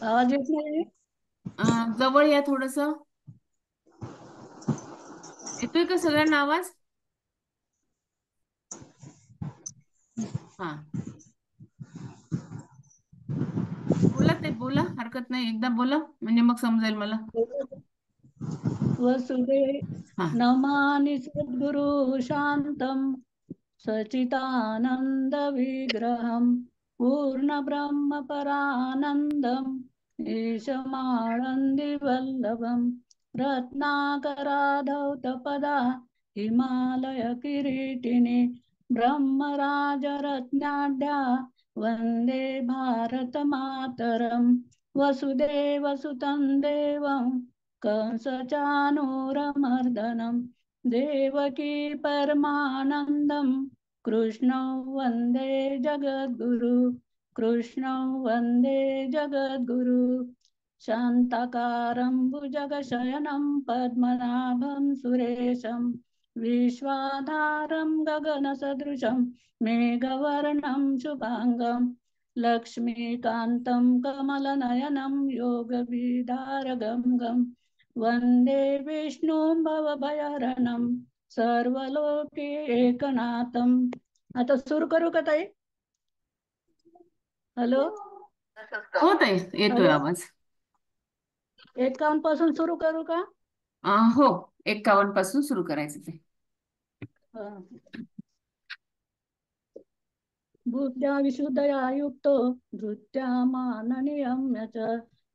आवाज येत नाही? जवळ या थोडस. येतोय का सगळ्यांना आवाज? हा, बोला ते बोला, हरकत नाही, एकदा बोला म्हणजे मग समजेल मला. वसुदे हा. नमानि सद्गुरु शांतं सचितानंद विग्रहं पूर्ण ब्रह्म परानंदं ईशमानंदी वल्लभं रत्नाकराधौतपदा हिमालय किरीटिने ब्रह्मराज रत्नाढ्या वंदे भारत मातरम वसुदेव सुतं देवं कंसचानूरमर्दनं देवकी परमानन्दं कृष्णं वन्दे जगद्गुरु कृष्णं वन्दे जगद्गुरु शान्ताकारं भुजगशयनं पद्मनाभं सुरेशं विश्वाधारं गगनसदृशं मेघवर्णं शुभाङ्गं लक्ष्मीकान्तं कमलनयनं योगविदारगं वन्दे विष्णुं भवभयहरणं सर्वलोके एकनाथम. आता सुरू करू का ताई? हॅलो. हो ताई, येतोय हॅलो. आवाज. 51 पासून सुरू करू का? हो, 51 पासून सुरू करायचं ते. हं. बुद्ध्या विशुद्धया युक्तो धृत्या माननीयम्य च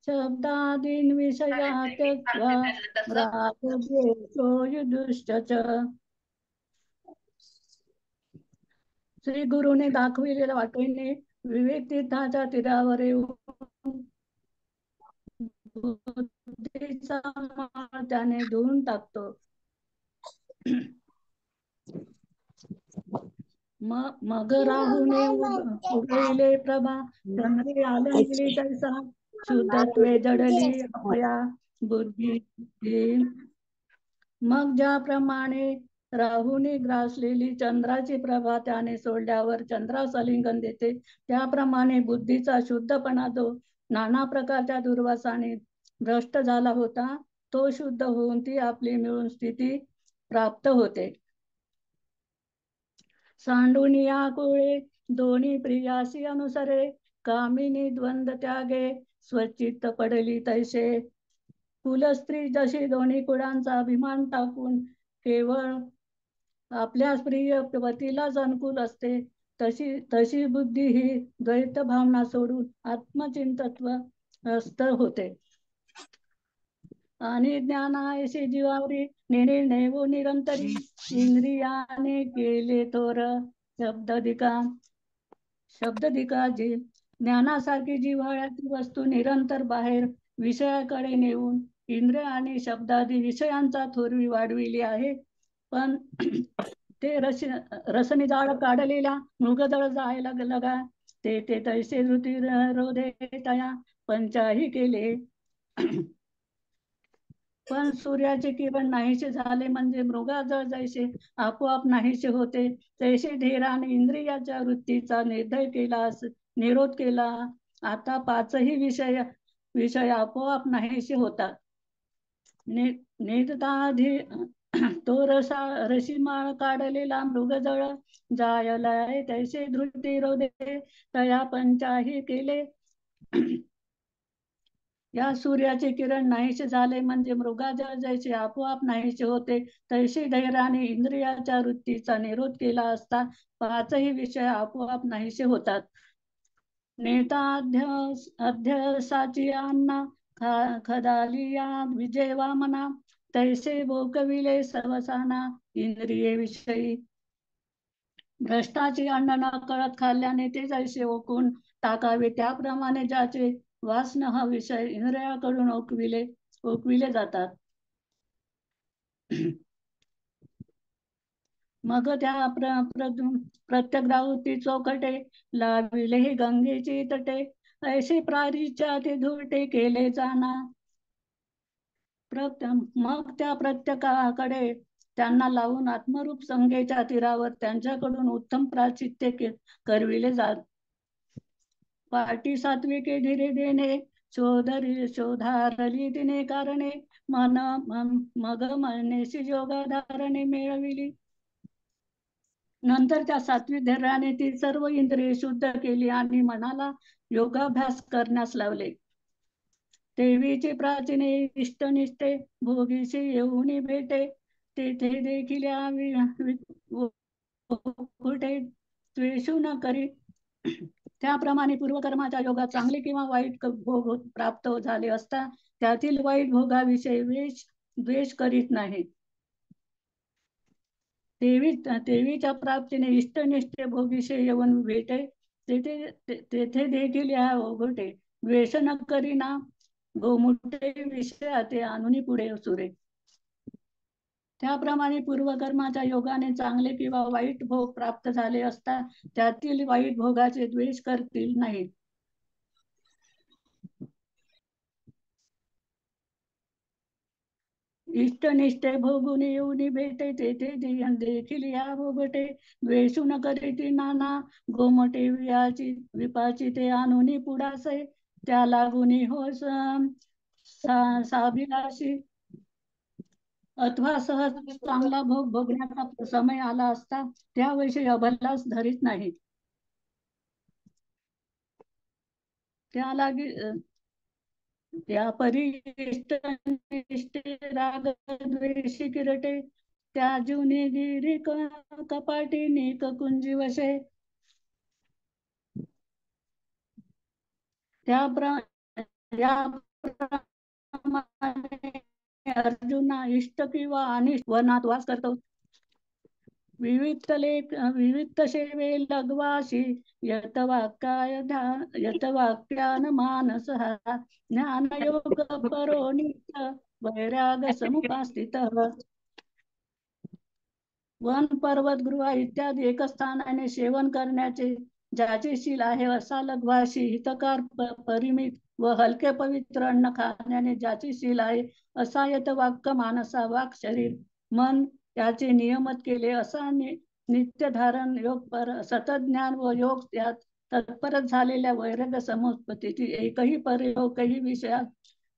शब्दादीन् विषया त्यक्त्वा रागद्वेषो युजुश्च च. श्री गुरुने दाखविलेल्या वाटेने विवेक तीर्थाच्या तीरावर येऊन बुद्धीचा माळ त्याने धुवून टाकतो. मग राहुने उगविले प्रभा चंद्री आलंगिली तैसा शुद्धत्वे जडली अपया बुद्धी. मग ज्याप्रमाणे राहुने ग्रासलेली चंद्राची प्रभा त्याने सोडल्यावर चंद्रास आलिंगन देते, त्याप्रमाणे बुद्धीचा शुद्धपणा जो नाना प्रकारच्या दुर्वासाने भ्रष्ट झाला होता, तो शुद्ध होऊन ती आपली मिळून स्थिती प्राप्त होते. सांडून या कुळे दोन्ही प्रियासी अनुसरे कामिनी द्वंद्व त्यागे स्वचित्त पडली तैसे. कुलस्त्री जशी दोन्ही कुळांचा अभिमान टाकून केवळ आपल्या प्रिय पतीलाच अनुकूल असते, तशी तशी बुद्धी ही द्वैत भावना सोडून आत्मचिंतत्व हस्त होते. आणि ज्ञानायशी जीवावरी नेवो निरंतरी इंद्रियाने केले थोर शब्दधिका जी ज्ञानासारखी जिव्हाळ्याची वस्तू निरंतर बाहेर विषयाकडे नेऊन इंद्रिय आणि शब्दादी विषयांचा थोरवी वाढविली आहे. पण ते रसनी जाळ काढलेल्या मृगदळ जायला लगा ते तैसे धृती रोधे तया पंचाही केले. पण सूर्याचे किरण नाहीसे झाले म्हणजे मृगाजळ जैसे आपोआप नाहीसे होते, तैसे धीराने इंद्रियाच्या वृत्तीचा निरोध केला. आता पाचही विषय आपोआप नाहीसे होतात. निजताधी तो रशीमाळ काढलेला मृगजळ जायलाय तैसे धृती रोधे तया पंचाही केले. या सूर्याचे किरण नाहीसे झाले म्हणजे मृगाजळ जैसे आपोआप नाहीसे होते, तैसे धैर्याने इंद्रियाच्या वृत्तीचा निरोध केला असता पाचही विषय आपोआप नाहीसे होतात. नेता अध्यसाची अन्ना खदाली या विजयवा मना तैसे भोकविले सर्वसाना इंद्रिये विषयी. भ्रष्टाची अन्न न कळत खाल्ल्याने ते जैसे ओकून टाकावे, त्याप्रमाणे ज्याचे वासना हा विषय इंद्रियाकडून ओकविले जातात. मग त्या प्रत्यग्रावती चौकटे लाविले ही गंगेची तटे ऐशी प्रारीच्या ते धुरटे केले जाना. मग त्या प्रत्येकाकडे त्यांना लावून आत्मरूप संगेच्या तीरावर त्यांच्याकडून उत्तम प्राचित्य करविले जात. पाटी सात्विके धीरे देणे शोधारली तिने कारणे, मग म्हणेशी योगाधारणे मिळविली. नंतर त्या सात्विक धैर्याने ती सर्व इंद्रिये शुद्ध केली आणि मनाला योगाभ्यास करण्यास लावले. देवीची प्राचीने इष्टनिष्ठे भोगीशी येऊन भेटे, तेथे देखील कुठे द्वेषू न करी. त्याप्रमाणे पूर्वकर्माच्या योगात चांगले किंवा वाईट भोग प्राप्त झाले असता त्यातील वाईट भोगाविषयी द्वेष करीत नाही. देवीच्या प्राप्तीने इष्टनिष्ठ भोगीशी येऊन भेटे, तेथे देखील या ओघटे द्वेष न करीना. गोमुटे विषय ते आणून पुढे सुरे. त्याप्रमाणे पूर्वकर्माच्या योगाने चांगले किंवा वाईट भोग प्राप्त झाले असता त्यातील वाईट भोगाचे द्वेष करतील नाहीत. इष्टनिष्ठे भोगून येऊन भेटे, तेथे देखील या भोगटे द्वेषू न करीती नाना. गोमटे विपाची ते आणून पुढासे, त्या लागून हो साभिलाषी. अथवा सहज चांगला भोग भोगण्याचा समय आला असता त्याविषयी अभ्यास धरीत नाही. त्या परी इष्टनिष्ठे राग द्वेषी किरटे, त्या जुने गिरी कपाटी निक कुंजी वशे. अर्जुना इष्ट किंवा अनिष्ट वनात वास करतो. विविध सेवे लघवाशी यतवाक्यान मानस ज्ञानयोग परो नित्य वैराग समुपास्थित. वन पर्वत गृह इत्यादी एकस्थानाने सेवन करण्याचे ज्याचे शील आहे असा लघवाशी, हितकार परिमित व हलके पवित्र अन्न खाण्याने ज्याचे शील आहे असा यतवाक्य मानसा वाक शरीर मन त्याचे नियमित केले असा नित्यधारण योग सतत ज्ञान व योग त्यात तत्परच झालेल्या वैराग्य समुत्पत्तीची एकही काही विषयात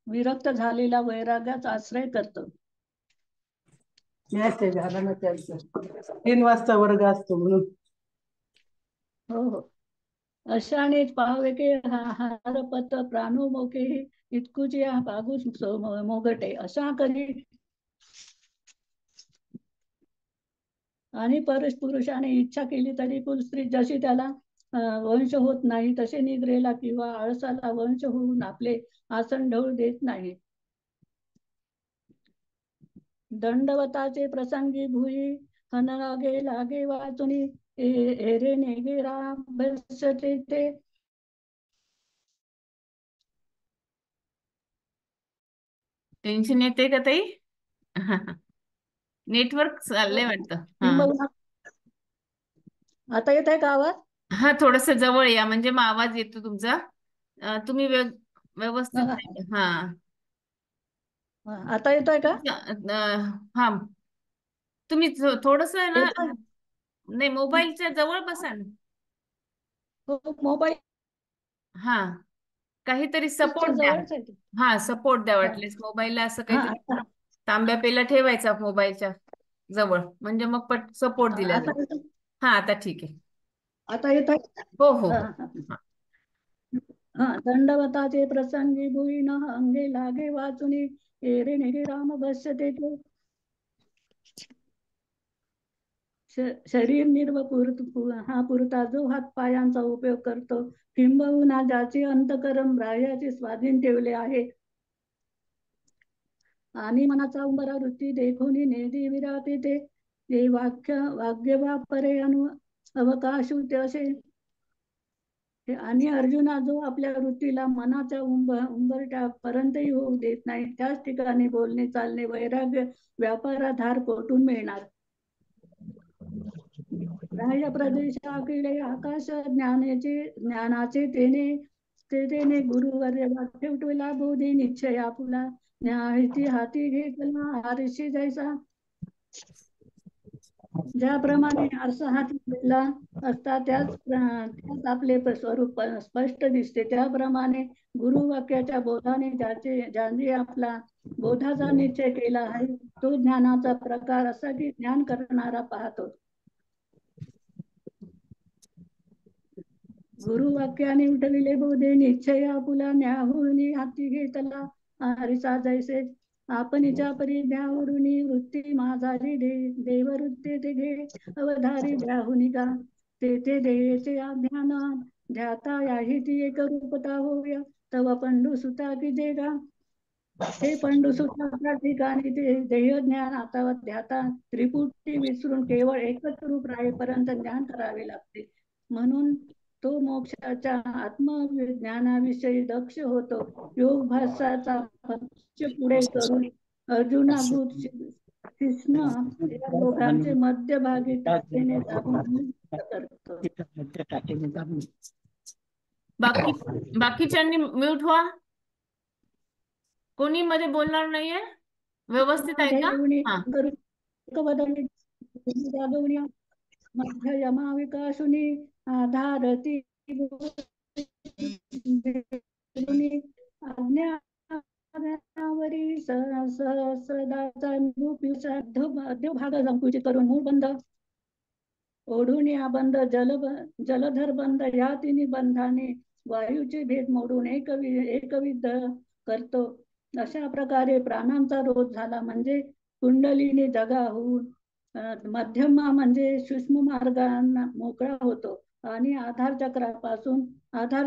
विरक्त झालेला वैराग्याचा आश्रय करतो. झालं ना त्यांचं 3 वाजता वर्ग असतो म्हणून. हो. अशानेच पाहावे की हारपत प्राणुमुखे इतकुची पागूस मोगटे अशा करी. आणि पुरुषाने इच्छा केली तरी कुलस्त्री जशी त्याला वंश होत नाही तसे निद्रेला किंवा आळसाला वंश होऊन आपले आसन ढवळ देत नाही. दंडवताचे प्रसंगी भुई हनलागे लागे वाचुनी एरे नेगे राभसते ते. टेन्शन येते का ताई? नेटवर्क चाललंय वाटतं. आता येत आहे का आवाज? हा, थोडस जवळ या म्हणजे मग आवाज येतो तुमचा. तुम्ही व्यवस्थित हा. आता येतोय का? हा, तुम्ही थोडस ना, नाही मोबाईलच्या जवळ बसा ना. मोबाईल हा, काहीतरी सपोर्ट द्या. हा, सपोर्ट द्या वाटलेस मोबाईलला. असं काहीतरी तांब्या पेला ठेवायचा मोबाईलच्या जवळ म्हणजे मग पट सपोर्ट दिला जाईल. हा, आता ठीक आहे. आता येत आहे? हो हो. दंडवताचे प्रसंगी भुई न अंगे लागे वाचुनी एरे नेगे राम बसते ते. शरीर हा पुरता जो हात पायांचा उपयोग करतो किंबहुना ज्याचे अंतकरण बाह्याचे स्वाधीन ठेवले आहे आणि मनाचा उंबरा वृत्ती देखोनी नेदी विराते ते वाक्य वापरे अवकाश असे. आणि अर्जुना जो आपल्या वृत्तीला मनाच्या उंबरट्या पर्यंतही होऊ देत नाही त्याच ठिकाणी बोलणे चालणे वैराग्य व्यापाराधार कोठून मिळणार. बाह्य प्रदेशाकडे आकाश ज्ञानाचे तेने गुरुवर्य ठेवला बोधी निश्चय आपुला न्यायती हाती घेतला आरशी जैसा. ज्याप्रमाणे आरसा हाती घेतला असता त्याच आपले स्वरूप स्पष्ट दिसते, त्याप्रमाणे गुरुवाक्याच्या बोधाने ज्यांनी आपला बोधाचा निश्चय केला आहे तो ज्ञानाचा प्रकार असा की ज्ञान करणारा पाहतो. गुरुवाक्याने उठविले बोधे निश्चय आपुला न्याहुनी हाती घेतला हरिचा जैसे आपणच्या परी द्यावरुनी वृत्ती माझारी देववृत्ती ते घे अवधारी द्याहुनी गा तेथे देयचे ध्यान ध्याता याही ती एक रूपता होय तव पंडू सुता की जे गा हे पंडू सुताच्या ठिकाणी ते देह ज्ञान आता ध्याता त्रिपुटी विसरून केवळ एकच रूप राहीपर्यंत ज्ञान करावे लागते. म्हणून तो मोक्षाच्या आत्मज्ञानाविषयी दक्ष होतो. योग भासाचा पक्ष पुढे करून अर्जुनाभूत कृष्ण या लोकांचे मध्यभागी टाकेने दाबून करतो. बाकीच्यांनी म्यूट व्हा. कोणी मध्ये बोलणार नाहीये. व्यवस्थित आहे का? मध्य यमा विकासुनी आधारती आज्ञावरी सदाचा भाग संकुचित करून मूळ बंध ओढून या बंध जलधर बंध या तिन्ही बंधाने वायूचे भेद मोडून एकविध करतो. अशा प्रकारे प्राणांचा रोध झाला म्हणजे कुंडलीने जगा होऊन मध्यमा म्हणजे सूक्ष्म मार्गांना मोकळा होतो आणि आधार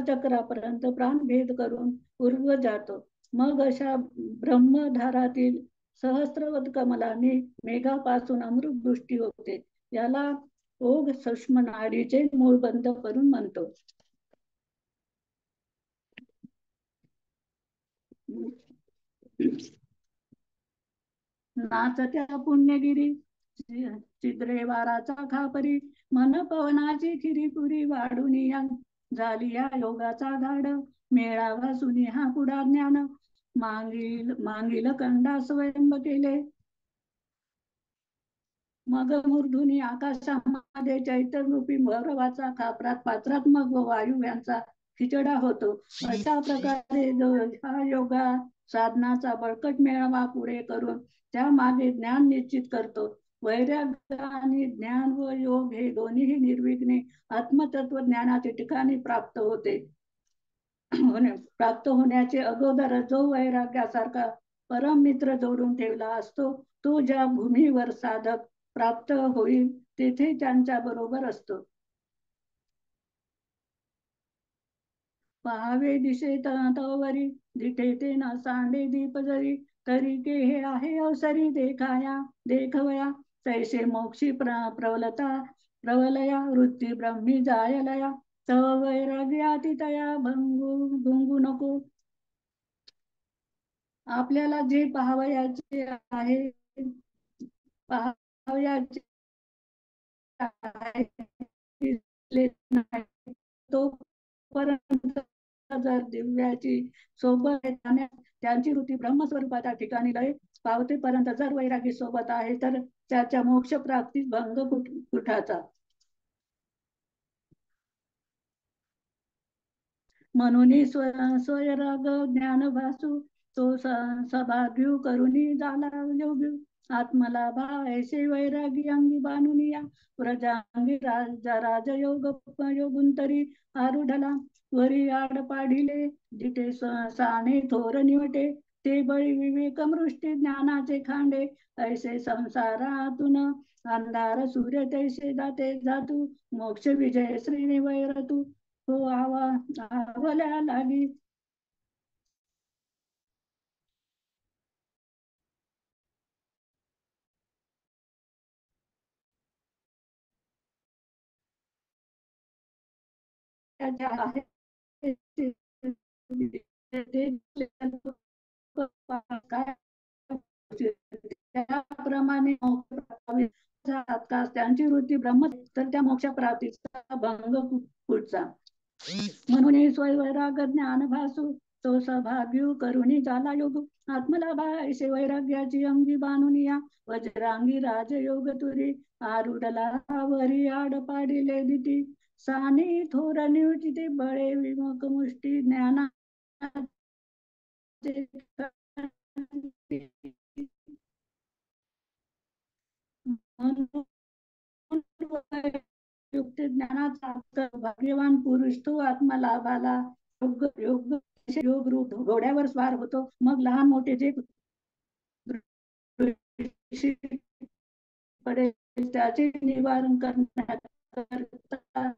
चक्रापर्यंत प्राण भेद करून ऊर्ध्व जातो. मग अशा ब्रह्मधारातील सहस्त्रवत कमलाने मेघापासून अमृत दृष्टी होते. याला ओघ सूक्ष्म नाडीचे मूळ बंद करून म्हणतो. नाचत्या पुण्यगिरी चिद्रे वाराचा खापरी मन पवनाची खिरीपुरी वाढून झाली या योगाचा गाड मेळावा सुनी हा पुढा ज्ञान मागील कंडा स्वयंब केले. मग मूर्धुनी आकाशामध्ये चैतन्यरूपी भैरवाचा खापरात पात्रात्मक व वायू यांचा खिचडा होतो. अशा प्रकारे हा योगा साधनाचा बळकट मेळावा पुढे करून त्या मागे ज्ञान निश्चित करतो. वैराग्य आणि ज्ञान व योग हे दोन्ही निर्विघ्ने आत्मतत्व ज्ञानाच्या ठिकाणी प्राप्त होण्याचे अगोदर जो वैराग्यासारखा परम मित्र जोडून ठेवला असतो तो ज्या भूमीवर साधक प्राप्त होईल तेथे त्यांच्या बरोबर असतो. पहावे दिशे तवरी दिठे ते न सांडे दीप जरी तरी के हे आहे अवसरी देखवया तैसे मोक्षी प्रवलया वृत्ती ब्रह्मी जायलया तव वैराग्यातितया भंगू नको. आपल्याला जे पाहावयाचे आहे तोपर्यंत जर दिव्याची सोबत त्यांची वृत्ती ब्रह्मस्वरूपाच्या ठिकाणी लय पावते पर्यंत जर वैरागी सोबत आहे तर त्याच्या मोक्ष प्राप्तीस भंग कुठाचा. म्हणून स्वयराग ज्ञान भासू तो सभाग्यू करुणी झाला योग्य आत्मलाभा ऐसे वैरागी अंगी बाणुनी या व्रजांगी राजयोग योगुंतरी आरुढला वरी आड पाढिले जिथे साने थोर निवटे ते बळी विवेक मृष्टी ज्ञानाचे खांडे ऐसे संसारातून अंधार सूर्य तैसे जाते जातू मोक्ष विजय श्री वैरतू हो आवल्या लागी. त्याप्रमाणे त्यांची वृत्ती ब्रह्म तर त्या मोक्ष प्राप्तीचा भंग पुढचा. म्हणून स्वयंवैराग ज्ञान भासू तो सभाग्यू करुणी झाला योग आत्मलाभा ऐसे वैराग्याची अंगी बांधून या वज्रांगी राजयोग तुरी आरुडला वरी आड पाडिले दिती सानी थोर निवचिते बळे विमुख मुष्टी ज्ञाना युक्त ज्ञानाचा भाग्यवान पुरुष तो आत्मा लाभाला योग योग योग रूप घोड्यावर स्वार होतो मग लहान मोठे जे पडेल त्याचे निवारण करण्याकरता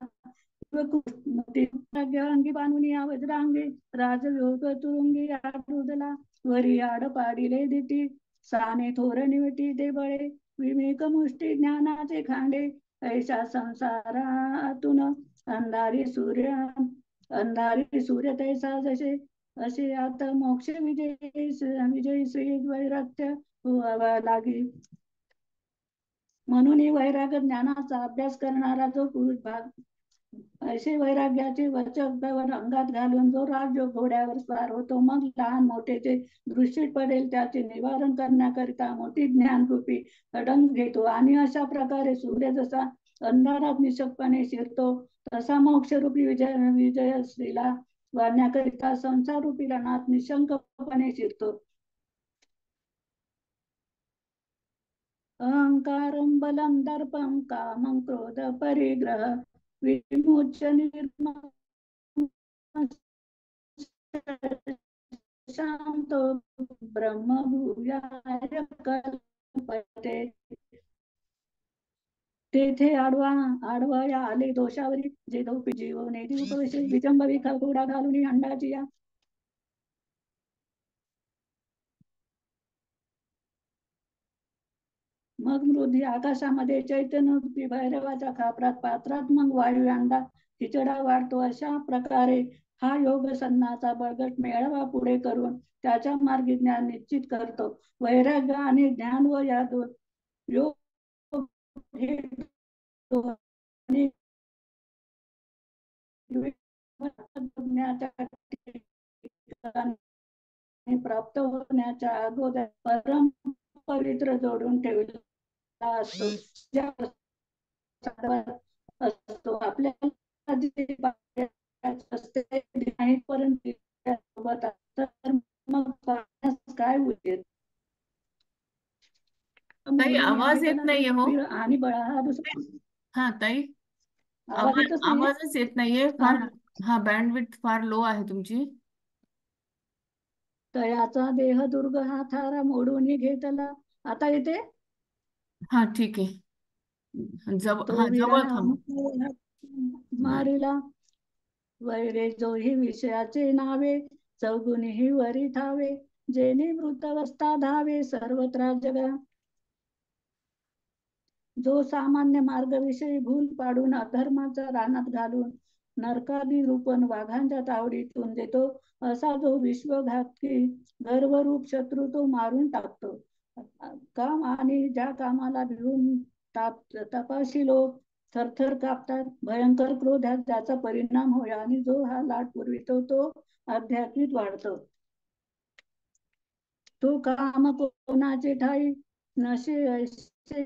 अंगी बांधून या वज्रांगी राजयोग तुरुंगी आडुदला वरी आड पाडिले दिती साने थोर निवटी ते बळे विवेक मुष्टी ज्ञानाचे खांडे ऐसा संसारातून अंधारी सूर्य तैसा जसे असे आता मोक्ष विजयी श्री वैराग्य व्हावा लागी म्हणून वैराग्य ज्ञानाचा अभ्यास करणारा जो पुरुष भाग असे वैराग्याचे वचक अंगात घालून जो राज घोड्यावर स्वार होतो मग लहान मोठे जे दृष्टी पडेल त्याचे निवारण करण्याकरिता मोठी ज्ञानरूपी अडंग घेतो आणि अशा प्रकारे सूर्य जसा अंधारात निशक्तपणे शिरतो तसा मोक्षरूपी विजयश्रीला वाढण्याकरिता संसारूपी रणात निशंकपणे शिरतो अहंकारं बलं दर्पं कामं क्रोध परिग्रह विमुच्य निर्मम शांतो ब्रह्म भूयाय कल्पते तेथे आडवा या आले दोषावरी जे धोपी जीव नेती उपविशे विजंबवी घोडा घालून अंडाची या मग मृदी आकाशामध्ये चैतन्य भैरवाच्या खापरात पात्रात मग वायू अंडा खिचडा वाढतो अशा प्रकारे हा योग सन्नाचा बळगट मेळावा पुढे करून त्याच्या मार्गी ज्ञान निश्चित करतो वैराग्य आणि ज्ञान व या दोन योग हे प्राप्त होण्याच्या अगोदर परम पवित्र जोडून ठेवला असतो आपल्याला मग काय होईल ताई आवाज येत नाहीये हो आणि बळा हा दुसरा हा ताई आवाज आवाजच येत नाहीये फार हा बँडविड्थ फार लो आहे तुमची तयाचा देह दुर्ग हा थारा मोडून घेतला आता येते हा ठीक आहे जवळ थांब मारिला वैरे जोही विषयाचे नावे चौगुणी वरी थावे जेणे मृतावस्था धावे सर्वत्र जगा जो सामान्य मार्गविषयी भूल पाडून अधर्माचा रानात घालून नरकादी रूपन वाघांच्या तावडीतून देतो असा जो विश्वघातकी गर्वरूप शत्रू तो मारून टाकतो काम आणि ज्या कामाला भिवून तपाशी लोक थरथर कापतात भयंकर क्रोधात त्याचा परिणाम होय आणि जो हा लाट पुरवितो तो अध्यात्मिक वाढतो तो काम कोणाचे ठाई नशे ऐसे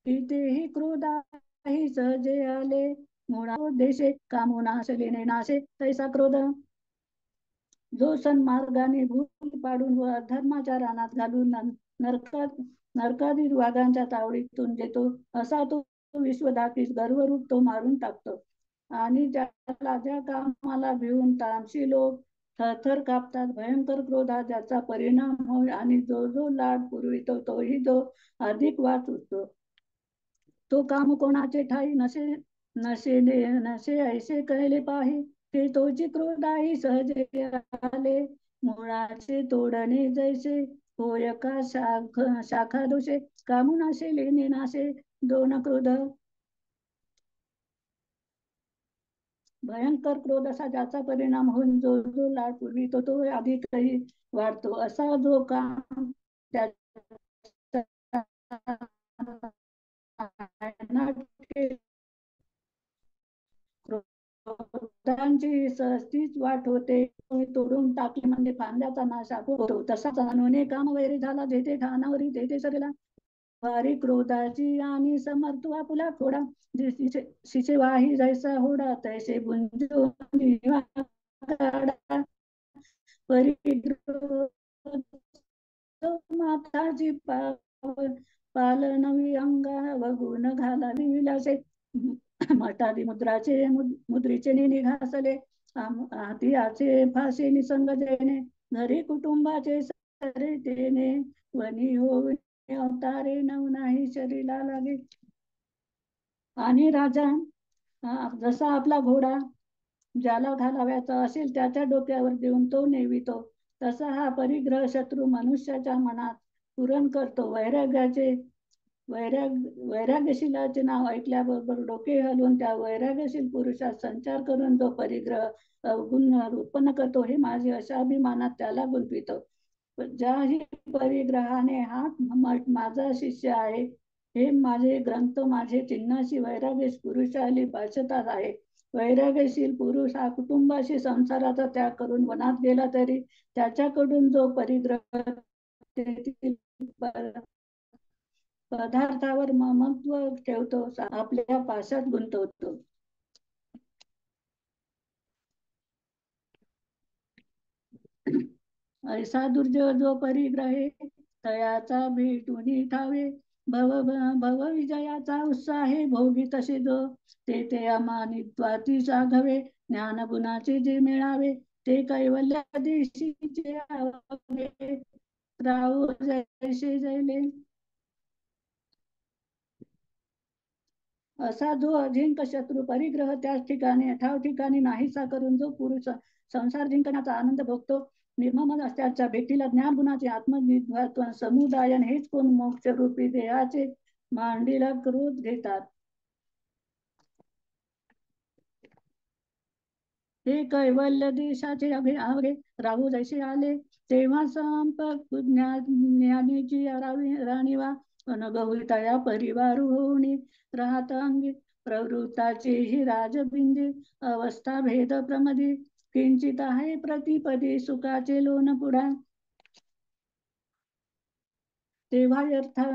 तिथेही क्रोधाही सहजे आले मुळा देशे कामोनाशले नाशे तैसा क्रोध जो सन्मार्गाने भूल पाडून व धर्माच्या रानात घालून नरकादी वाघांच्या तावडीतून देतो असा तो विश्वदाती गर्वरूप तो मारून टाकतो आणि ज्याला ज्या कामाला भिवून तामशी लोक थरथर कापतात भयंकर क्रोधात ज्याचा परिणाम होय आणि जो जो लाड पुरवितो तोही जो अधिक वाच उठतो तो काम कोणाचे ठाई नशे ऐसे कहले पाही ते तोची क्रोधाही सहजे आले मुळाचे तोडणे जैसे होय का शाखा दोषे कामुनाशे लेणे नाशे दोन क्रोध भयंकर क्रोध असा ज्याचा परिणाम होऊन जो जो लाड पुरवितो तो अधिकही वाढतो असा जो काम क्रोधांची सहजतीच वाट होते. तोडून टाकले म्हणजे फांद्याचा नाश होतो. तसाच अनुने काम वैरी झाला, जेथे ठाणावरी तेथे सरला. वारी क्रोधाची आणि समर्थ आपुला थोडा, शिचे वाही जैसा होडा, तैसे गुंजून काढा. माताची पालनवी अंगा वगुण घालावी विलासे. मटादी मुद्रीचे निघासले, हाती फासे निसंग देणे. घरी कुटुंबाचे सरे तेने, वनी होऊन अवतारे नव नाही शरीरा लागे. आणि राजा जसा आपला घोडा ज्याला घालाव्याचा असेल त्याच्या डोक्यावर देऊन तो नेवितो, तसा हा परिग्रह शत्रू मनुष्याच्या मनात पुरण करतो. वैराग्यशीलाचे नाव ऐकल्याबरोबर डोके हलवून त्या वैराग्यशील पुरुषात संचार करून जो परिग्रह अवगुण उत्पन्न करतो, हे माझे अशा अभिमानात त्याला गुंतवितो. ज्याही परिग्रहाने हा माझा शिष्य आहे, हे माझे ग्रंथ माझे चिन्हाशी वैराग्य पुरुषाली भाषतात आहे. वैराग्यशील पुरुष हा कुटुंबाशी संसाराचा त्याग करून वनात गेला तरी त्याच्याकडून जो परिग्रह पदार्थावर ममत्व ठेवतो, आपल्या पाशात गुंतवतो. ऐसा दुर्जय जो परिग्रहे, तयाचा भेटून ठावे. भव विजयाचा उत्साहे, भोगी तसे जो ते अमानित्वाती साधवे. ज्ञान गुणाचे जे मिळावे, ते कैवल्या दिशीचे राहू जैसे जैले. असा जो अजिंक्य शत्रू परिग्रह त्याच ठिकाणी ठाव ठिकाणी नाहीसा करून जो पुरुष संसार जिंकण्याचा आनंद भोगतो, निर्मम असल्याच्या भेटीला ज्ञान गुणाचे आत्मनिर्भरत्व समुदायन हेच कोण मोक्ष रूपी देहाचे मांडीला क्रोध घेतात. हे कैवल्य देशाचे आवरे राहू जैसे आले, तेव्हा संपर्क ज्ञानीची राणीवा अनगवितया परिवार होऊनी राहत अंगी. प्रवृत्ताचे ही राजबिंदी अवस्था भेद प्रमदी, किंचित आहे प्रतिपदी सुखाचे लोण पुढा. तेव्हा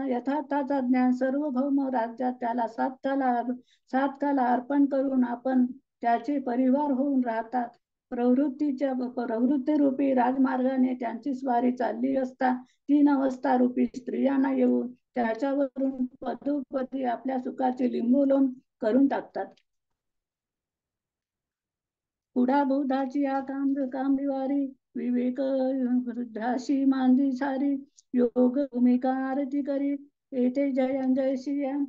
यथार्थाचा ज्ञान सार्वभौम राज्यात त्याला सात काला अर्पण करून आपण त्याचे परिवार होऊन राहतात. प्रवृत्ती रूपी राजमार्गाने त्यांची स्वारी चालली असता 3 अवस्था रूपी स्त्रियांना येऊन त्याच्यावरून पदोपदी आपल्या सुखाचे लिंबोलोन करून टाकतात. पुढा बोधाची कांबिवारी, विवेक वृद्धाशी मांदी सारी. योग भूमिका आरती करी, येथे जय जय श्रीराम.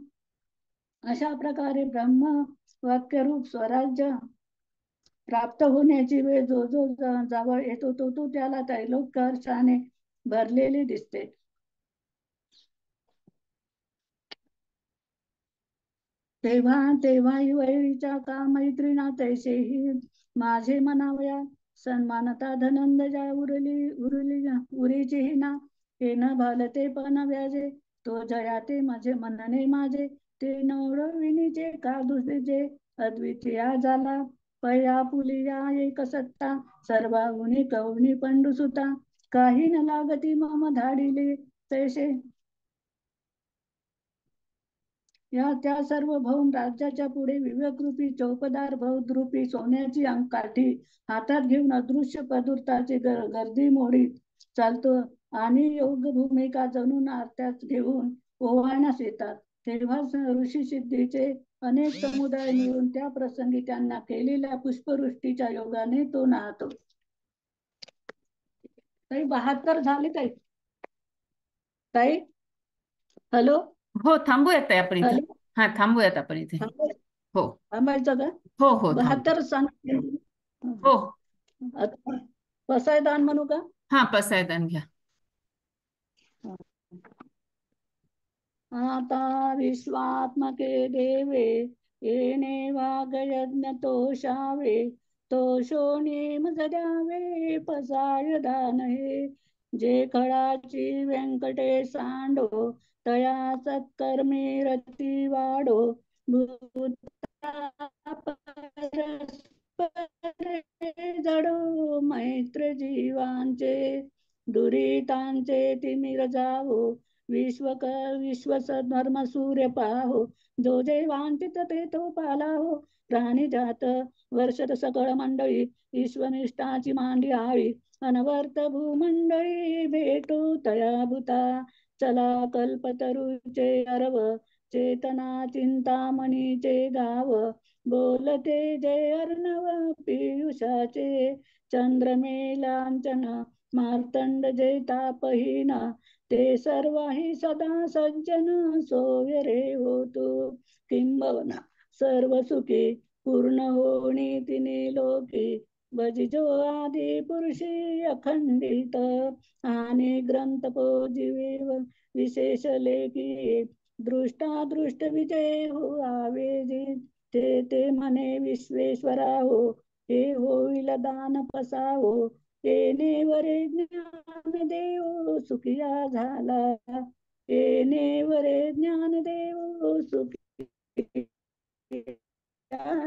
अशा प्रकारे ब्रह्म वाक्यरूप स्वराज्य प्राप्त होण्याची वेळ जो जवळ येतो तो त्याला त्रैलोक्य हर्षाने भरलेले दिसते. तेव्हा वैरीच्या का मैत्रिणा तैसेही माझे मनावया. सन्मानता धनंजया उरीची हिना, हे न भालते पण व्याजे. तो जयाते माझे मनने माझे, ते नवडविनीचे का दुसरीचे. अद्वितीय झाला पया पुलिया एक सत्ता, सर्वाहुनी कवनी पंडुसुता. काही न लागती मम धाडिले तैसे. या त्या सर्व भौम राज्याच्या पुढे विवेकरूपी चौपदार बौद्धरूपी सोन्याची अंगकाठी हातात घेऊन अदृश्य पदार्थाची गर्दी मोडीत चालतो आणि योग भूमिका जणून आरत्यात घेऊन ओवाळण्यास येतात. तेव्हा ऋषी सिद्धीचे अनेक समुदाय मिळून त्या प्रसंगी त्यांना केलेल्या पुष्पवृष्टीच्या योगाने तो नाहतो. ताई 72 झाले ताई. ताई हॅलो. हो, थांबूयात आपण इथं. हॅलो. हा, थांबूयात आपण इथे. हो थांबायचं का? हो हो 72 सांग. हो. पसायदान म्हणू का? हा, पसायदान घ्या. आता विश्वात्मके देवे, येणे वाग यज्ञ तोषावे. तोषोनी द्यावे पसाय दान हे. जे खळाची व्यंकटे सांडो, तया सत्कर्मी रती वाढो. भूता परे जडो मैत्र जीवांचे, दुरितांचे तिमिर जावो, विश्वस धर्म सूर्य पाहो, जो जे वांछित ते तो पालाहो, प्राणी जात वर्षत सकळ मंडळी, ईश्वनिष्ठाची मांडी आळी, अनवर्त भूमंडळी भेटो तया भूता, चला कल्पतरुचे अर्व, चेतना चिंतामणीचे गाव, बोलते जय अर्णव पियुषाचे, चंद्रमेलांचन मार्तंड जे तापहीन, ते सर्वही सदा सज्जन सोय रे होतो, किंबवना सर्व सुखी पूर्ण होणी तिने लोकी, भजिजो आदि पुरुषी अखंडित, आणि ग्रंथ पोजिव विशेष लेखी, दृष्टादृष्ट विजय हो आवेजित, ते म्हणे विश्वेश्वरा हो, हे होईल दान पसावो, येणे वरे ज्ञान देव सुखिया झाला, येणे वरे ज्ञान देव सुखिया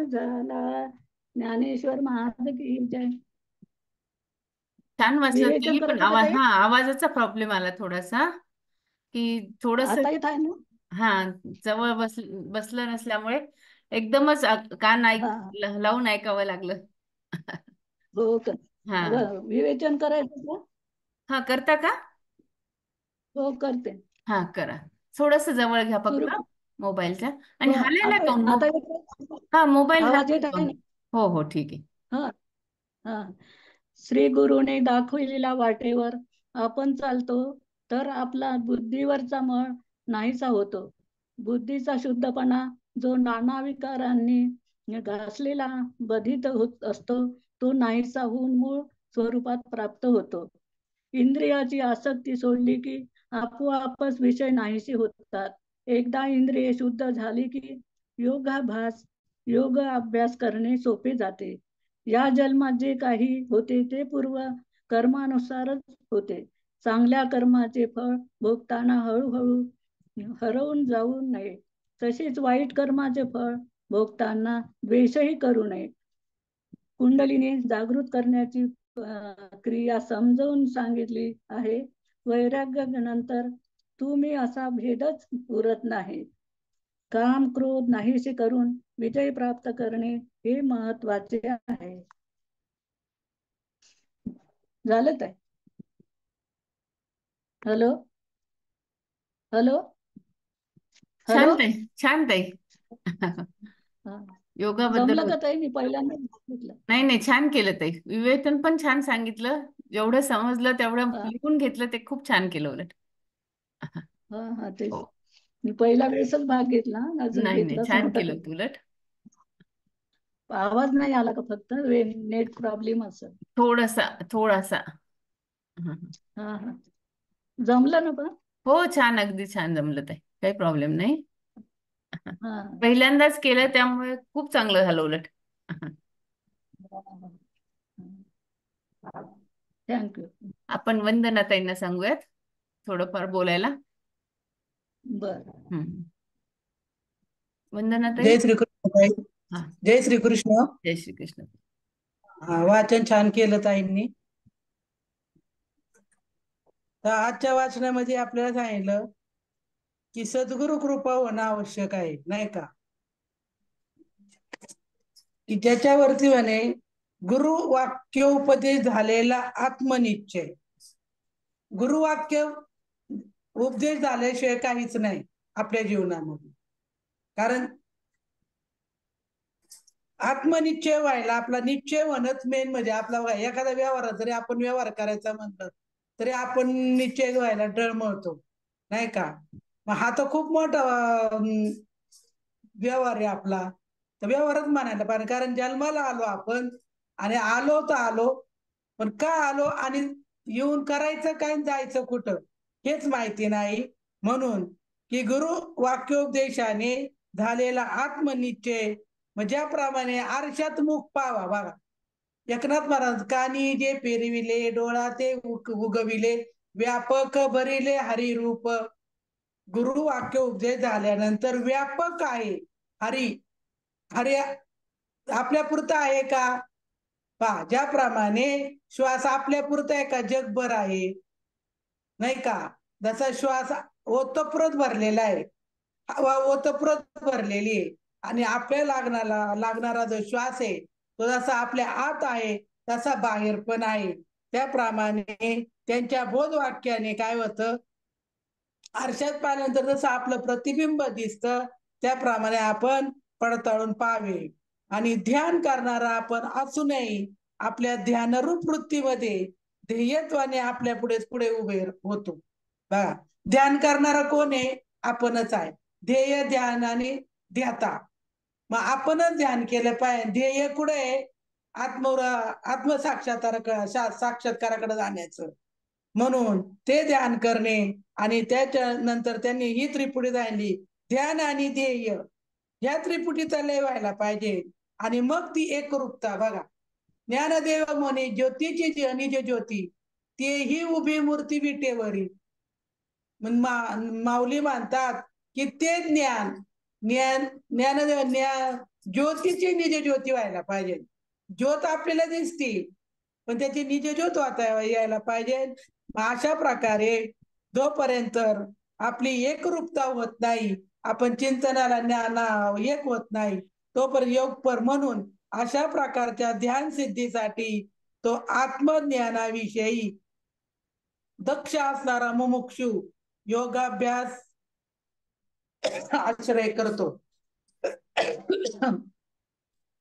झाला. ज्ञानेश्वर महाराज की जय. छान वाचलं विवेचन ताई, पण करत होता ताई. आवाजाचा प्रॉब्लेम आला थोडासा, की थोडस आता येत आहे ना? हा जवळ बसलं नसल्यामुळे एकदमच कान हा लावून ऐकावं लागलं. हो का? हा विवेचन करायचं का? हा करता का? हो करते. हा करा. थोडस जवळ घ्या फक्त सुरू. मोबाईलच्या, आणि हो हालायला आता काऊन आता येत आहे? हा मोबाईल आवाज हलवाय येत आहे काऊन? ना? हो हो ठीक आहे. हा हा. श्री गुरुने दाखविलेल्या वाटेवर आपण चालतो तर आपला बुद्धीवरचा मळ नाहीसा होतो. बुद्धीचा शुद्धपणा जो नाना विकारांनी घासलेला बाधित होत असतो, तो नाहीसा होऊन मूळ स्वरूपात प्राप्त होतो. इंद्रियाची आसक्ती सोडली की आपोआपच विषय नाहीसे होतात. एकदा इंद्रिये शुद्ध झाली की योगाभ्यास योग अभ्यास करणे सोपे जाते. या जन्मात जे काही होते ते पूर्व कर्मानुसारच होते. चांगल्या कर्माचे फळ भोगताना हळूहळू हरवून जाऊ नये. तसेच वाईट कर्माचे फळ भोगताना द्वेषही करू नये. कुंडलीने जागृत करण्याची क्रिया समजावून सांगितली आहे. वैराग्यानंतर तुम्ही असा भेदच उरत नाही. काम क्रोध नाहीसे करून विजय प्राप्त करणे हे महत्वाचे आहे. झालं काय? Hello hello hello. छान ताई, छान ताई. योगाबद्दल जमलं का ताई? मी पहिल्यांदा सांगितलं. नाही नाही, छान केलं ताई. विवेचन पण छान सांगितलं. जेवढं समजलं तेवढं हा लिहून घेतलं, ते खूप छान केलं उलट. हा हा तेच. हो. मी पहिल्या वेळेसच भाग घेतला, अजून नाही नाही, घेतलाच छान नव्हता केलं कधी. उलट. आवाज नाही आला का? फक्त नेट प्रॉब्लेम असेल. थोडासा थोडासा. हं. हा हा. जमलं ना पण? हो छान, अगदी छान जमलं ताई, काही प्रॉब्लेम नाही. हा पहिल्यांदाच केलं त्यामुळे खूप चांगलं झालं उलट. थँक्यू. आपण वंदनाताईंना सांगूयात थोडंफार बोलायला. बर. हम्म. वंदनाताई. जय श्रीकृष्ण ताई. हा. जय श्रीकृष्ण. जय श्री कृष्ण. वाचन छान केलं ताईंनी. तर आजच्या वाचनामध्ये आपल्याला सांगितलं की सद्गुरु कृपा होणं आवश्यक आहे, नाही का? की ज्याच्यावरती म्हणे गुरु वाक्य उपदेश झालेला आत्मनिश्चय. गुरुवाक्य उपदेश झाल्याशिवाय काहीच नाही आपल्या जीवनामध्ये. कारण आत्मनिश्चय व्हायला आपला निश्चय होणंच मेन. म्हणजे आपला एखादा व्यवहार जरी आपण व्यवहार करायचा म्हणलं तरी आपण निश्चय व्हायला डळमळतो, नाही का? मग हा तर खूप मोठा व्यवहार आहे आपला. तर व्यवहारच म्हणायला पाहिजे. कारण जन्माला आलो आपण, आणि आलो तर आलो, पण का आलो आणि येऊन करायचं काय, जायचं कुठं हेच माहिती नाही. म्हणून की गुरु वाक्योपदेशाने झालेला आत्मनिश्चय, ज्याप्रमाणे आरशात मुख पावा. बघा, एकनाथ महाराज, कानी जे पेरविले डोळा ते उगविले, व्यापक भरिले हरिरूप. गुरु वाक्य उपदेश झाल्यानंतर व्यापक आहे हरी. हरी आपल्या पुरता आहे का? पहा, ज्याप्रमाणे श्वास आपल्या पुरता आहे का जगभर आहे, नाही का? जसा श्वास ओतप्रोत भरलेला आहे, हवा ओतप्रोत भरलेली आहे, आणि आपल्याला लागणारा जो श्वास आहे तो जसा आपल्या आत आहे तसा बाहेर पण आहे. त्याप्रमाणे त्यांच्या बोधवाक्याने काय होतं, आरशात पाहिल्यानंतर जसं आपलं प्रतिबिंब दिसतं त्याप्रमाणे आपण पडताळून पाहावे. आणि ध्यान करणारा आपण असूनही आपल्या ध्यानरूप वृत्तीमध्ये ध्येयत्वाने आपल्या पुढे उभे होतो. बघा, ध्यान करणारा कोण आहे? आपणच आहे. ध्येय, ध्यान आणि ध्याता. मग आपणच ध्यान केलं पाहिजे. ध्येय कुठे आहे? साक्षात्काराकडे जाण्याचं. म्हणून ते ध्यान करणे, आणि त्याच्यानंतर त्यांनी ही त्रिपुटी जाणली, ध्यान आणि ध्येय ह्या त्रिपुटीचा लय व्हायला पाहिजे. आणि मग ती एकरूपता. बघा, ज्ञानदेव म्हणे ज्योतीची निज ज्योती, तेही उभी मूर्ती विटेवरी. माऊली म्हणतात की ते ज्ञान ज्योतीची निज ज्योती व्हायला पाहिजे. ज्योत आपल्याला दिसते पण त्याची निज ज्योत यायला पाहिजे. अशा प्रकारे जोपर्यंत आपली एकरूपता होत नाही, आपण चिंतनाला एक होत नाही, तोपर्यंत योगपर. म्हणून अशा प्रकारच्या ध्यान सिद्धीसाठी तो आत्मज्ञानाविषयी दक्ष असणारा मुमुक्षू योगाभ्यास आश्रय करतो.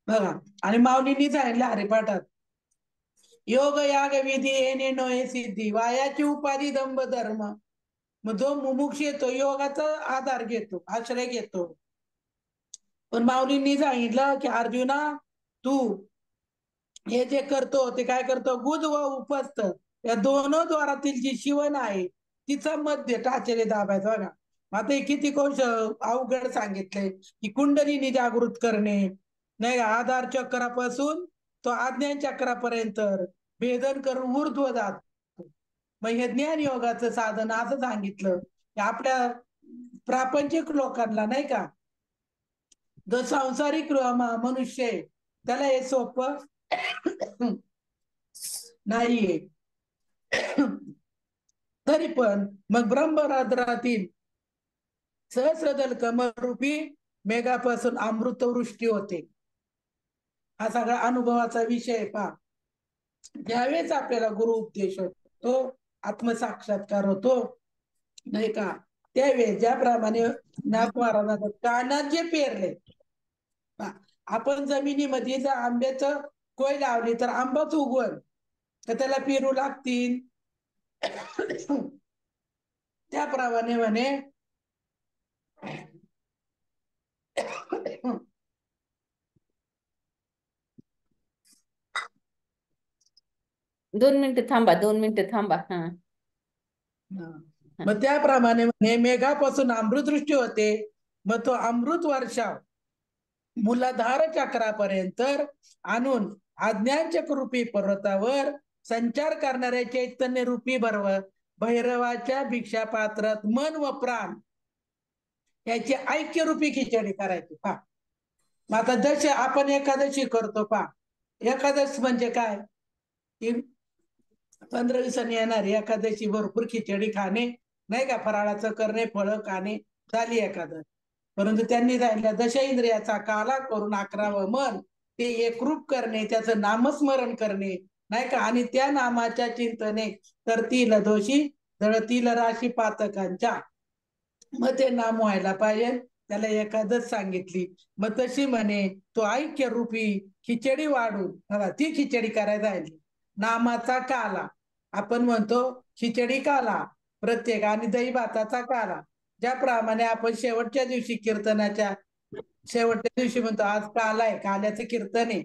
बघा, आणि माऊलींनी सांगितलं हरिपाठात, योग याग विधी येणे नोहे सिद्धी, वायाची उपाधी दंभ धर्म. मग जो मुमुक्ष येतो योगाचा आधार घेतो, आश्रय घेतो. पण माऊलींनी सांगितलं की अर्जुना, तू हे जे करतो ते काय करतो? गुज व उपस्थ या दोन द्वारातील जी शिवण आहे तिचा मध्य टाचेले दाबायचं. बघा, आता हे किती कोश अवघड सांगितलंय की कुंडलीनी जागृत करणे, नाही, आधार चक्रापासून तो आज्ञान चक्रापर्यंत भेदन करून ऊर्ध्व जात. मग हे ज्ञान योगाचं साधन असं सांगितलं की आपल्या प्रापंचिक लोकांना, नाही का, जो सांसारिक मनुष्य आहे त्याला हे सोपं नाहीये. तरी पण मग ब्रह्मरात्रातील सहस्रदल कमरूपी मेघापासून अमृतवृष्टी होते. हा सगळा अनुभवाचा विषय. पहा, ज्यावेळेस आपल्याला गुरु उपदेश होतो, आत्मसाक्षात्कार होतो, नाही का, त्यावेळेस ज्याप्रमाणे नाथ महाराजांना कानात जे पेरले, आपण जमिनीमध्ये जर आंब्याचं कोय लावली तर आंबाच उगवल, तर त्याला पेरू लागतील. त्याप्रमाणे म्हणे 2 मिनिटं थांबा, 2 मिनिटं थांबा. हा, मग त्याप्रमाणे म्हणे मेघापासून अमृतवृष्टी होते. मग तो अमृत वर्षा मूलाधार चक्रापर्यंत आणून अज्ञानचक्र रूपी पर्वतावर संचार करणाऱ्या चैतन्य रूपी भैरवाच्या भिक्षा पात्रात मन व प्राण याची ऐक्य रूपी खिचडी करायची. पहा, मग आता जसे आपण एकादशी करतो, पहा, एकादश म्हणजे काय? 15 दिवसांनी येणारी एकादशी, भरपूर खिचडी खाणे, नाही का, फराळाचं करणे, फळं खाणे, झाली एकादश. परंतु त्यांनी सांगितलं दश इंद्रियाचा काला करून 11वं मन ते एकरूप करणे, त्याचं नामस्मरण करणे, नाही का, आणि त्या नामाच्या चिंतने तरतील दोषी जळतील राशी पातकांच्या. मग ते नाम व्हायला पाहिजे, त्याला एकादश सांगितली. मग तशी म्हणे तो ऐक्य रूपी खिचडी वाढून, बघा, ती खिचडी करायला आली. नामाचा काला, आपण म्हणतो खिचडी काला प्रत्येक, आणि दही भाताचा काला. ज्याप्रमाणे आपण शेवटच्या दिवशी कीर्तनाच्या शेवटच्या दिवशी म्हणतो आज काला आहे, काल्याचं कीर्तन आहे.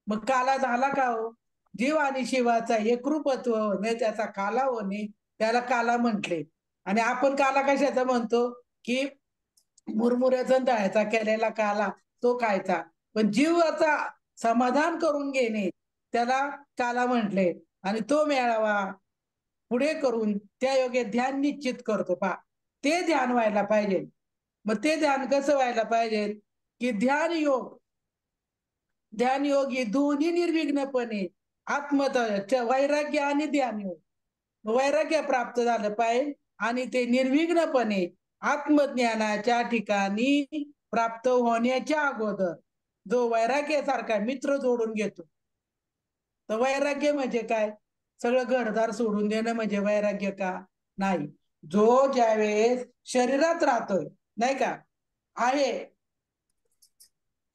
मग काला झाला का हो? जीव आणि शिवाचा एकरूपत्व होणे, त्याचा काला होणे, त्याला काला म्हटले. आणि आपण काला कशाचा म्हणतो? की मुरमुऱ्याचा दह्याचा केलेला काला तो खायचा. पण जीवाचा समाधान करून घेणे त्याला काला म्हटले. आणि तो मेळावा पुढे करून त्या योगे ध्यान निश्चित करतो. पहा, ते ध्यान व्हायला पाहिजे. मग ते ध्यान कसं व्हायला पाहिजे? की ध्यान योग ध्यानयोग हे दोन्ही निर्विघ्नपणे वैराग्य आणि ध्यानयोग वैराग्य प्राप्त झालं पाहिजे आणि ते निर्विघ्नपणे आत्मज्ञानाच्या ठिकाणी प्राप्त होण्याच्या अगोदर जो वैराग्यासारखा मित्र जोडून घेतो. तर वैराग्य म्हणजे काय? सगळं घरदार सोडून देणं म्हणजे वैराग्य का? नाही. जो ज्यावेळेस शरीरात राहतोय नाही का आहे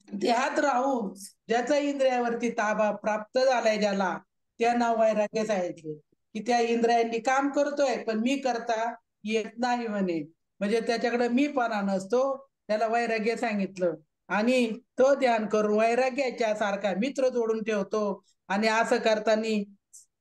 देहात राहून ज्याचा इंद्रियावरती ताबा प्राप्त झालाय ज्याला त्या नाव वैराग्य सांगितले की त्या इंद्रियांनी काम करतोय पण मी करता येत नाही म्हणे. म्हणजे त्याच्याकडे मीपणा नसतो त्याला वैराग्य सांगितलं. आणि तो ध्यान करून वैराग्याच्या सारखा मित्र जोडून ठेवतो. आणि असं करताना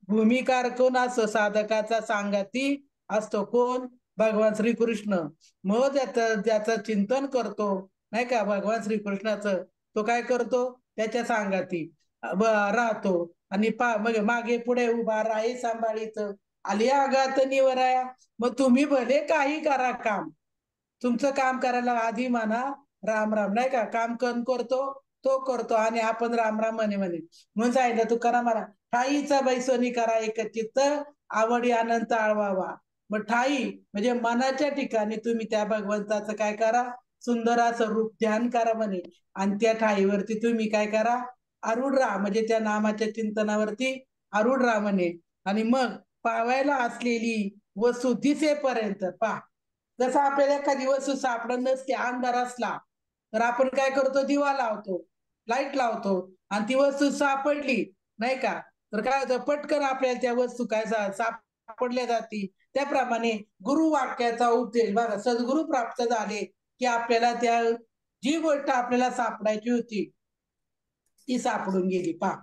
भूमिकार कोण असतो? साधकाचा सांगाती असतो. कोण? भगवान श्रीकृष्ण. मग ज्याचं चिंतन करतो नाही का भगवान श्रीकृष्णाचं तो काय करतो? त्याच्या सांगाती राहतो आणि मागे पुढे उभा राही सांभाळीत आली आघात निवराया. मग तुम्ही भले काही करा काम तुमचं काम करायला आधी म्हणा राम राम नाही का. काम कोण करतो? तो करतो आणि आपण राम राम म्हणे म्हणून सांगितलं तू करा मला ठाईचा बैसोनी करा एक चित्त आवडी अनंत आळवावा. मग ठाई म्हणजे मनाच्या ठिकाणी तुम्ही त्या भगवंताचं काय करा? सुंदर असं रूप ध्यान करा म्हणे. आणि त्या ठाईवरती तुम्ही काय करा? आरूढ राहा म्हणजे त्या नामाच्या चिंतनावरती आरूढ राहा म्हणे. आणि मग पावायला असलेली वस्तू दिसेपर्यंत पहा. जसं आपल्याला एखादी वस्तू सापडत नसते अंधार असला तर आपण काय करतो? दिवा लावतो लाईट लावतो आणि ती वस्तू सापडली नाही का तर काय होतं? पटकन आपल्याला त्या वस्तू काय सापडल्या जाती. त्याप्रमाणे गुरु वाक्याचा उपदेश बघा सद्गुरु प्राप्त झाले की आपल्याला त्या जी गोष्ट आपल्याला सापडायची होती ती सापडून गेली पहा.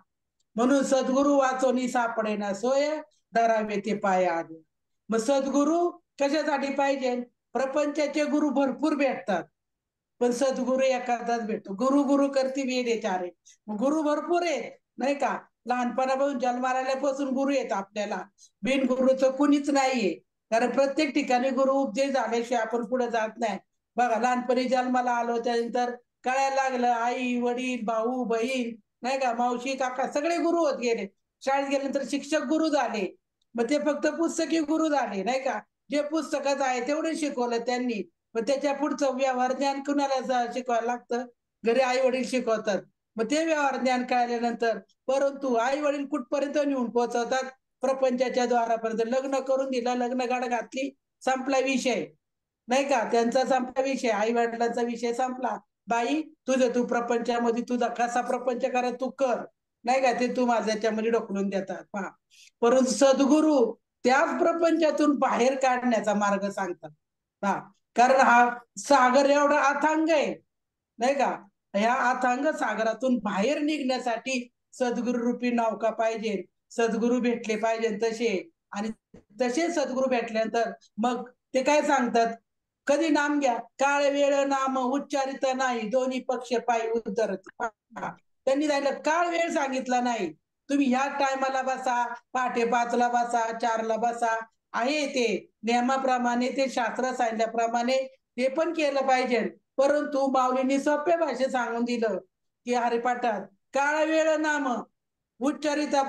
म्हणून सद्गुरु वाचोनी सापडेना सोय धरावे ते पाय आले. मग सद्गुरु कशासाठी पाहिजे? प्रपंचाचे गुरु भरपूर भेटतात पण सद्गुरु एखादाच भेटतो. गुरु गुरु करती वेडे चारे. गुरु भरपूर आहेत नाही का. लहानपणापासून जन्माला आल्यापासून गुरु आहेत आपल्याला. बिन गुरुचं कुणीच नाहीये. कारण प्रत्येक ठिकाणी गुरु उपदेश झाल्याशिवाय आपण पुढे जात नाही. बघा लहानपणी जन्माला आलो त्यानंतर कळायला लागलं आई वडील भाऊ बहीण नाही का मावशी काका सगळे गुरु होत गेले. शाळेत गेल्यानंतर शिक्षक गुरु झाले. मग ते फक्त पुस्तकी गुरु झाले नाही का. जे पुस्तकात आहे तेवढे शिकवलं त्यांनी. मग त्याच्या पुढचं व्यवहार ज्ञान कुणाला शिकवायला लागतं? घरी आई वडील शिकवतात. मग ते व्यवहार ज्ञान कळल्यानंतर परंतु आई वडील कुठपर्यंत नेऊन पोहोचवतात? प्रपंचाच्या द्वारापर्यंत. लग्न करून दिलं लग्न गाड घातली संपला विषय नाही का. त्यांचा संपला विषय आई वडिलांचा विषय संपला. बाई तू प्रपंचामध्ये तुझा कसा प्रपंच करा तू कर नाही का. ते तू माझ्या त्याच्यामध्ये ढकलून देतात पहा. परंतु सद्गुरु त्याच प्रपंचातून बाहेर काढण्याचा मार्ग सांगतात हा. कारण हा सागर एवढा अथांग आहे नाही का. ह्या अथांग सागरातून बाहेर निघण्यासाठी सद्गुरु रूपी नौका पाहिजे. सद्गुरु भेटले पाहिजे तसे. आणि तसे सद्गुरु भेटल्यानंतर मग ते काय सांगतात? कधी नाम घ्या काळ वेळ नाम उच्चारित नाही दोन्ही पक्ष पायी उद्धरत. त्यांनी सांगितलं काळ वेळ सांगितला नाही. तुम्ही ह्या टायमाला बसा पहाटे 5ला बसा 4ला बसा आहे ते नियमाप्रमाणे ते शास्त्र सांगितल्याप्रमाणे ते पण केलं पाहिजे. परंतु माऊलींनी सोप्या भाषेत सांगून दिलं की हरिपाठात काळ वेळ नाम उच्चारिता